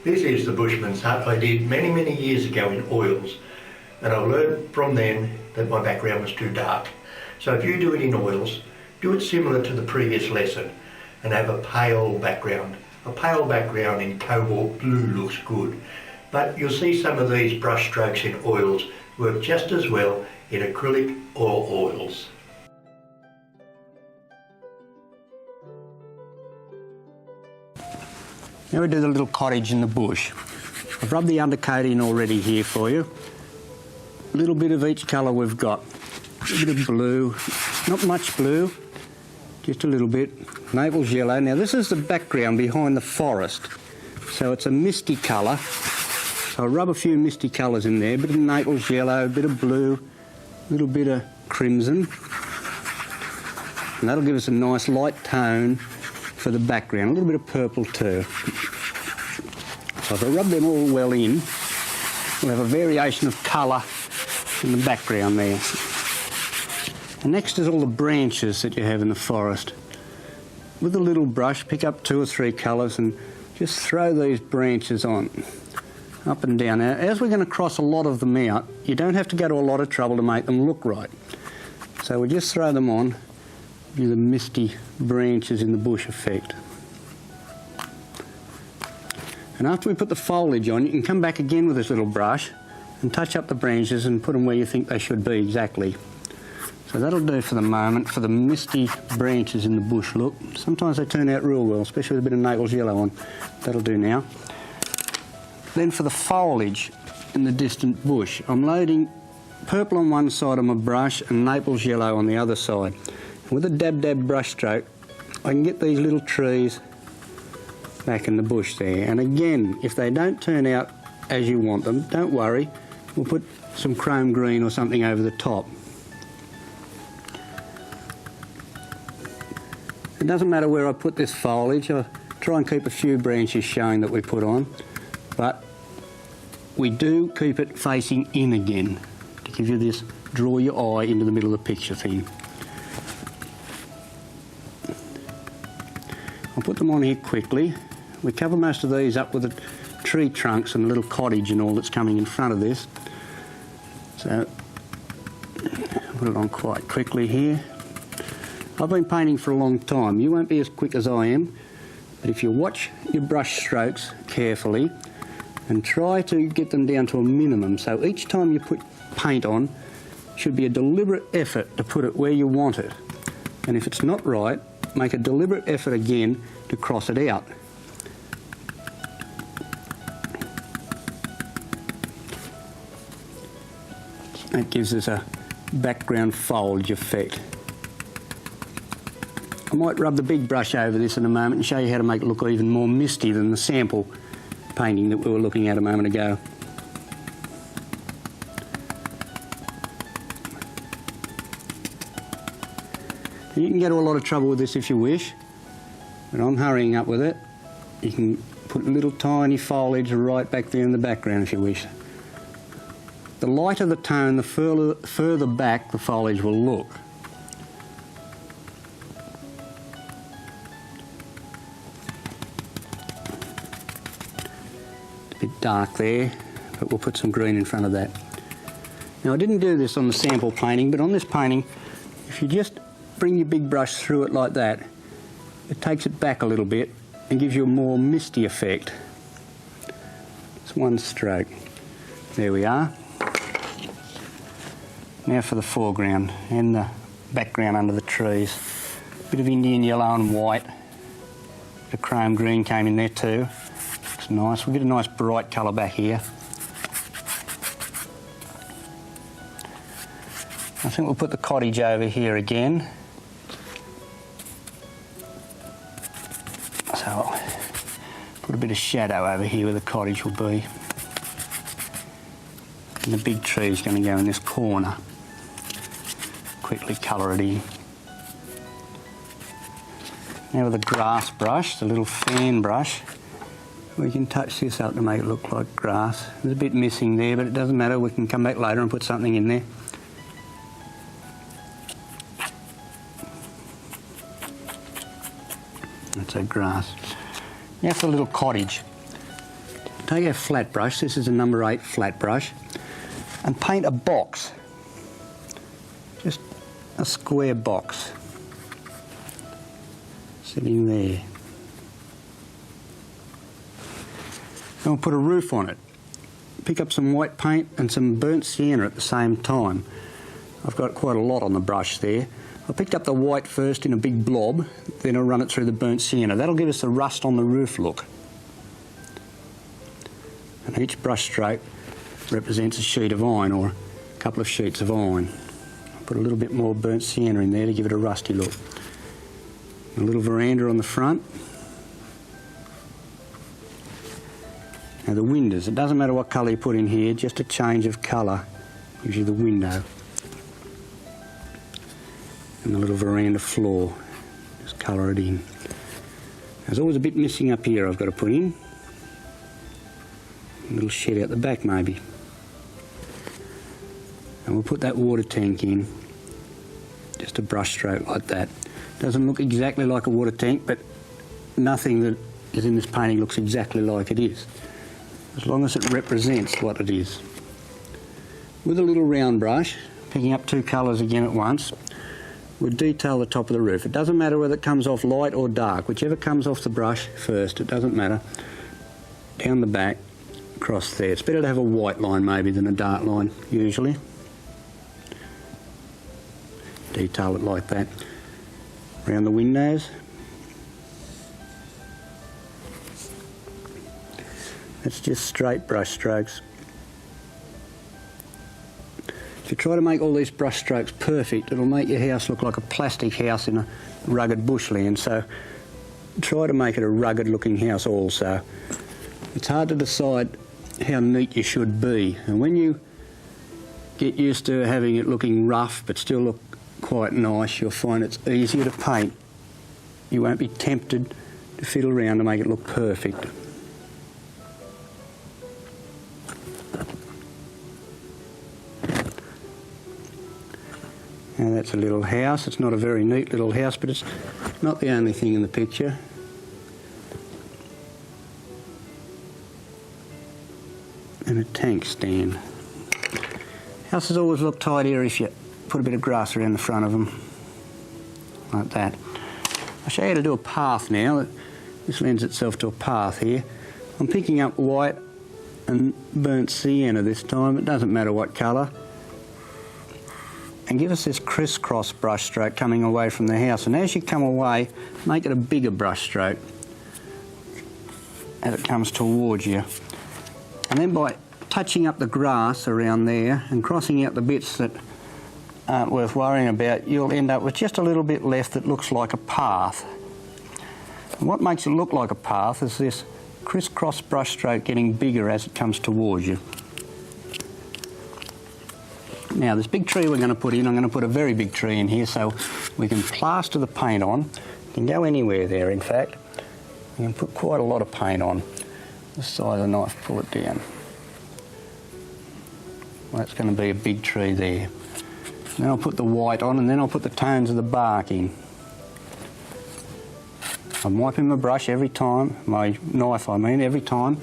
This is the bushman's hut I did many years ago in oils, and I learned from then that my background was too dark. So if you do it in oils, do it similar to the previous lesson and have a pale background. A pale background in cobalt blue looks good, but you'll see some of these brush strokes in oils work just as well in acrylic or oils. Now we do the little cottage in the bush. I've rubbed the undercoat in already here for you. A little bit of each colour we've got. A bit of blue, not much blue, just a little bit. Naples yellow. Now this is the background behind the forest, so it's a misty colour. So I'll rub a few misty colours in there, a bit of Naples yellow, a bit of blue, a little bit of crimson. And that'll give us a nice light tone for the background, a little bit of purple too. So if I rub them all well in, we'll have a variation of colour in the background there. And next is all the branches that you have in the forest. With a little brush, pick up 2 or 3 colours and just throw these branches on, up and down. Now, as we're going to cross a lot of them out, you don't have to go to a lot of trouble to make them look right. So we just throw them on, do the misty branches in the bush effect. And after we put the foliage on, you can come back again with this little brush and touch up the branches and put them where you think they should be exactly. So that'll do for the moment, for the misty branches in the bush look. Sometimes they turn out real well, especially with a bit of Naples yellow on. That'll do now. Then for the foliage in the distant bush, I'm loading purple on one side of my brush and Naples yellow on the other side. And with a dab brush stroke, I can get these little trees back in the bush there. And again, if they don't turn out as you want them, don't worry. We'll put some chrome green or something over the top. It doesn't matter where I put this foliage. I try and keep a few branches showing that we put on, but we do keep it facing in again to give you this draw your eye into the middle of the picture thing. I'll put them on here quickly. We cover most of these up with the tree trunks and a little cottage and all that's coming in front of this. So I'll put it on quite quickly here. I've been painting for a long time. You won't be as quick as I am, but if you watch your brush strokes carefully and try to get them down to a minimum, so each time you put paint on, should be a deliberate effort to put it where you want it. And if it's not right, make a deliberate effort again to cross it out. That gives us a background foliage effect. I might rub the big brush over this in a moment and show you how to make it look even more misty than the sample painting that we were looking at a moment ago. You can get to a lot of trouble with this if you wish, but I'm hurrying up with it. You can put little tiny foliage right back there in the background if you wish. The lighter the tone, the further back the foliage will look. It's a bit dark there, but we'll put some green in front of that. Now I didn't do this on the sample painting, but on this painting, if you just bring your big brush through it like that, it takes it back a little bit and gives you a more misty effect. It's one stroke. There we are. Now for the foreground and the background under the trees. A bit of Indian yellow and white. The chrome green came in there too. It's nice. We'll get a nice bright colour back here. I think we'll put the cottage over here again. So I'll put a bit of shadow over here where the cottage will be. And the big tree is going to go in this corner. Quickly colour it in. Now with a grass brush, the little fan brush, we can touch this up to make it look like grass. There's a bit missing there, but it doesn't matter. We can come back later and put something in there. That's our grass. Now for the little cottage. take our flat brush, this is a number 8 flat brush, and paint a box. Just a square box sitting there. And we'll put a roof on it. Pick up some white paint and some burnt sienna at the same time. I've got quite a lot on the brush there. I picked up the white first in a big blob, then I'll run it through the burnt sienna. That'll give us the rust on the roof look. And each brush stroke represents a sheet of iron or a couple of sheets of iron. I'll put a little bit more burnt sienna in there to give it a rusty look. A little veranda on the front. Now the windows, it doesn't matter what colour you put in here, just a change of colour gives you the window. And the little veranda floor, just colour it in. There's always a bit missing up here I've got to put in. A little shed out the back maybe. And we'll put that water tank in, just a brush stroke like that. Doesn't look exactly like a water tank, but nothing that is in this painting looks exactly like it is, as long as it represents what it is. With a little round brush, picking up 2 colours again at once, we'll detail the top of the roof. It doesn't matter whether it comes off light or dark, whichever comes off the brush first, it doesn't matter. Down the back, across there. It's better to have a white line maybe than a dark line, usually. Detail it like that. Around the windows. It's just straight brush strokes. If you try to make all these brush strokes perfect, it'll make your house look like a plastic house in a rugged bushland, so try to make it a rugged looking house also. It's hard to decide how neat you should be, and when you get used to having it looking rough but still look quite nice, you'll find it's easier to paint. You won't be tempted to fiddle around to make it look perfect. Now that's a little house. It's not a very neat little house, but it's not the only thing in the picture. And a tank stand. Houses always look tidier if you put a bit of grass around the front of them, like that. I'll show you how to do a path now. This lends itself to a path here. I'm picking up white and burnt sienna this time. It doesn't matter what colour. And give us this crisscross brush stroke coming away from the house. And as you come away, make it a bigger brush stroke as it comes towards you. And then by touching up the grass around there and crossing out the bits that aren't worth worrying about, you'll end up with just a little bit left that looks like a path. And what makes it look like a path is this crisscross brush stroke getting bigger as it comes towards you. Now this big tree we're going to put in, I'm going to put a very big tree in here so we can plaster the paint on. You can go anywhere there in fact. You can put quite a lot of paint on. The side of the knife, pull it down. Well, that's going to be a big tree there. Then I'll put the white on and then I'll put the tones of the bark in. I'm wiping my brush every time, my knife I mean, every time.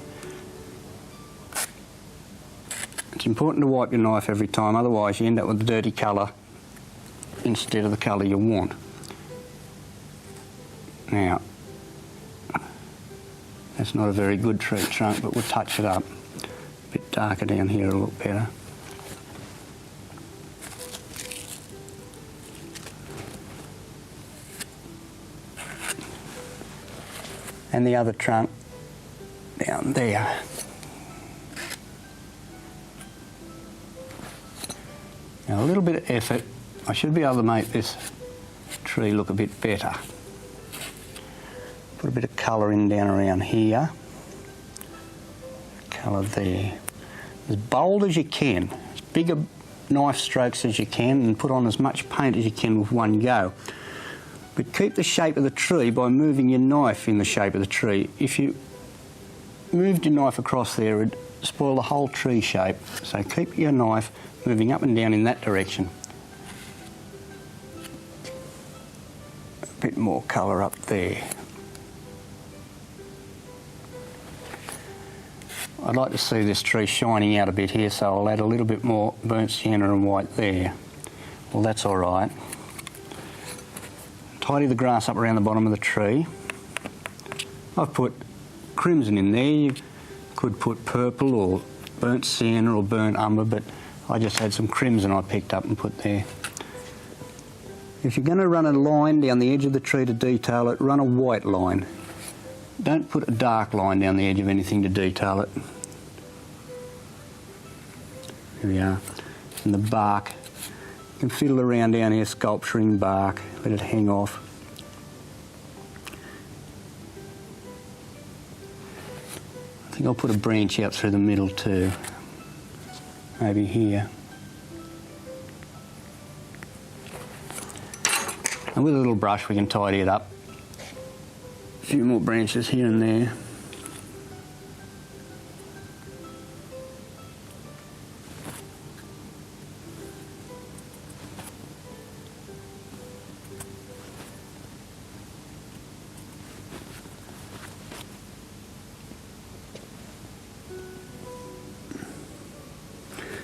It's important to wipe your knife every time, otherwise you end up with a dirty colour instead of the colour you want. Now, that's not a very good tree trunk, but we'll touch it up. A bit darker down here will look better. And the other trunk down there. Now a little bit of effort, I should be able to make this tree look a bit better. Put a bit of colour in down around here. Colour there. As bold as you can, as bigger knife strokes as you can, and put on as much paint as you can with one go. But keep the shape of the tree by moving your knife in the shape of the tree. If you moved your knife across there, it'd spoil the whole tree shape. So keep your knife moving up and down in that direction. A bit more colour up there. I'd like to see this tree shining out a bit here, so I'll add a little bit more burnt sienna and white there. Well, that's all right. Tidy the grass up around the bottom of the tree. I've put crimson in there. You could put purple or burnt sienna or burnt umber, but I just had some crimson I picked up and put there. If you're going to run a line down the edge of the tree to detail it, run a white line. Don't put a dark line down the edge of anything to detail it. Here we are. And the bark. You can fiddle around down here sculpturing bark, let it hang off. I think I'll put a branch out through the middle too. Maybe here. And with a little brush we can tidy it up. A few more branches here and there.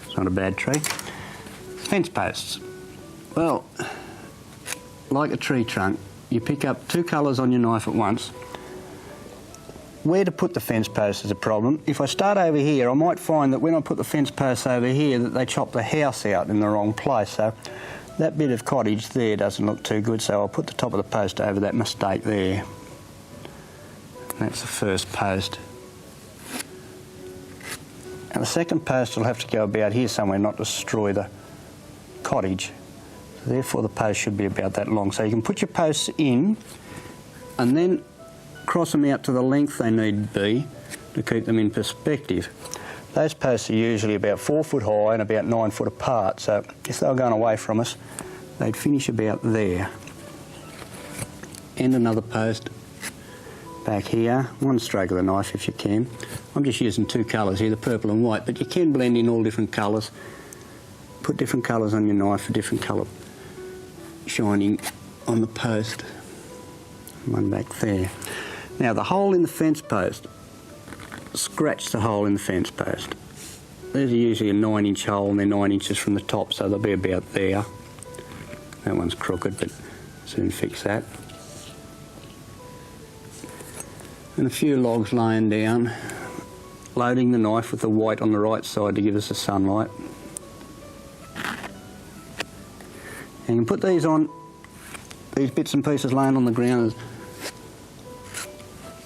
It's not a bad tree. Fence posts. Well, like a tree trunk, you pick up two colours on your knife at once. Where to put the fence post is a problem. If I start over here, I might find that when I put the fence posts over here that they chop the house out in the wrong place. So that bit of cottage there doesn't look too good, so I'll put the top of the post over that mistake there. That's the first post. And the second post will have to go about here somewhere, not destroy the cottage. Therefore the post should be about that long. So you can put your posts in and then cross them out to the length they need to be to keep them in perspective. Those posts are usually about 4 foot high and about 9 foot apart, so if they were going away from us, they'd finish about there. And another post back here, one stroke of the knife if you can. I'm just using two colours here, the purple and white, but you can blend in all different colours. Put different colours on your knife for different colour shining on the post. One back there. Now the hole in the fence post, scratch the hole in the fence post. There's usually a 9-inch hole and they're 9 inches from the top, so they'll be about there. That one's crooked, but soon fix that. And a few logs laying down, loading the knife with the white on the right side to give us the sunlight. And you can put these on, these bits and pieces laying on the ground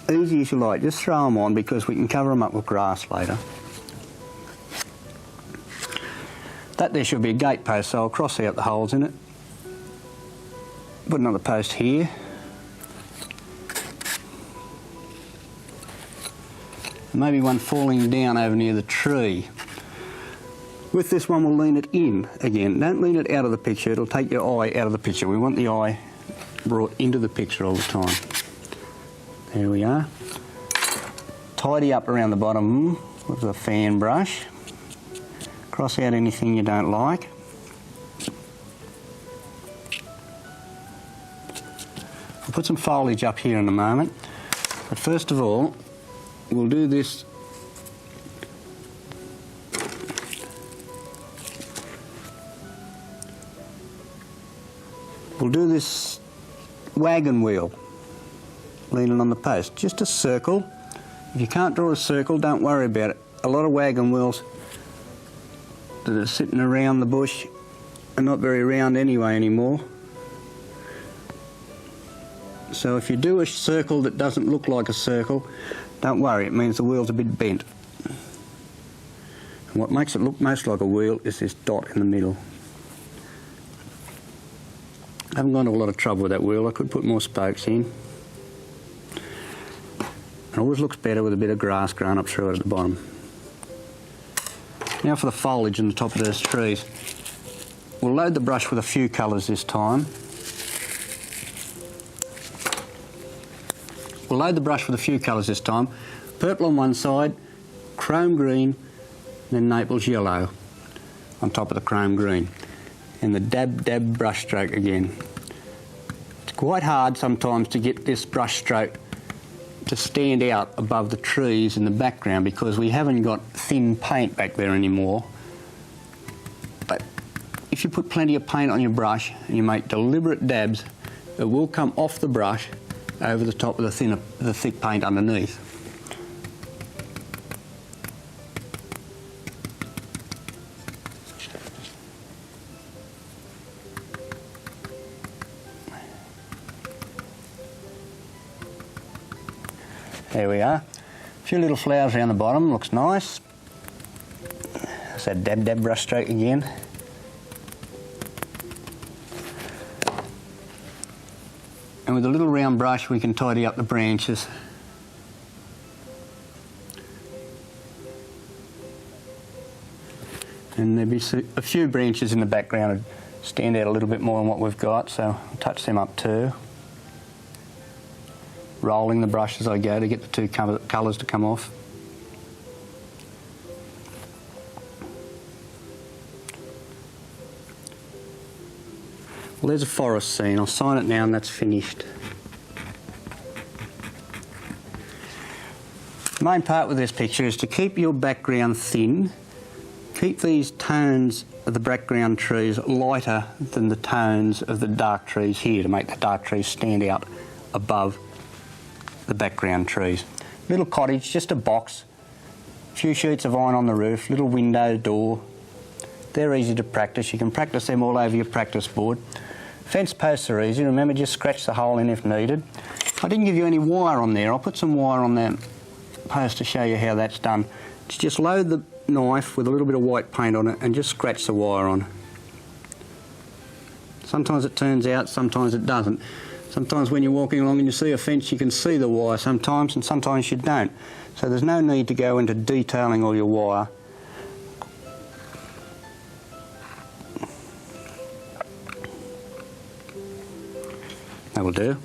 as easy as you like. Just throw them on because we can cover them up with grass later. That there should be a gate post, so I'll cross out the holes in it. Put another post here. Maybe one falling down over near the tree. With this one we'll lean it in again. Don't lean it out of the picture, it'll take your eye out of the picture. We want the eye brought into the picture all the time. There we are. Tidy up around the bottom with a fan brush. Cross out anything you don't like. I'll put some foliage up here in a moment. But first of all, we'll do this wagon wheel leaning on the post. Just a circle. If you can't draw a circle, don't worry about it. A lot of wagon wheels that are sitting around the bush are not very round anyway anymore. So if you do a circle that doesn't look like a circle, don't worry, it means the wheel's a bit bent. And what makes it look most like a wheel is this dot in the middle. I haven't gone to a lot of trouble with that wheel. I could put more spokes in. It always looks better with a bit of grass growing up through it at the bottom. Now for the foliage on the top of those trees. We'll load the brush with a few colours this time. We'll load the brush with a few colours this time. Purple on one side, chrome green, then Naples yellow on top of the chrome green. And the dab brush stroke again. It's quite hard sometimes to get this brush stroke to stand out above the trees in the background because we haven't got thin paint back there anymore. But if you put plenty of paint on your brush and you make deliberate dabs, it will come off the brush over the top of the thick paint underneath. There we are. A few little flowers around the bottom, looks nice. That's that dab brush stroke again. And with a little round brush we can tidy up the branches. And there'll be a few branches in the background that stand out a little bit more than what we've got, so I'll touch them up too. Rolling the brush as I go to get the two colours to come off. Well, there's a forest scene. I'll sign it now and that's finished. The main part with this picture is to keep your background thin. Keep these tones of the background trees lighter than the tones of the dark trees here to make the dark trees stand out above the background trees. Little cottage, just a box, a few sheets of iron on the roof, little window, door. They're easy to practice. You can practice them all over your practice board. Fence posts are easy. Remember, just scratch the hole in if needed. I didn't give you any wire on there. I'll put some wire on that post to show you how that's done. Just load the knife with a little bit of white paint on it and just scratch the wire on. Sometimes it turns out, sometimes it doesn't. Sometimes when you're walking along and you see a fence, you can see the wire sometimes, and sometimes you don't. So there's no need to go into detailing all your wire. That will do.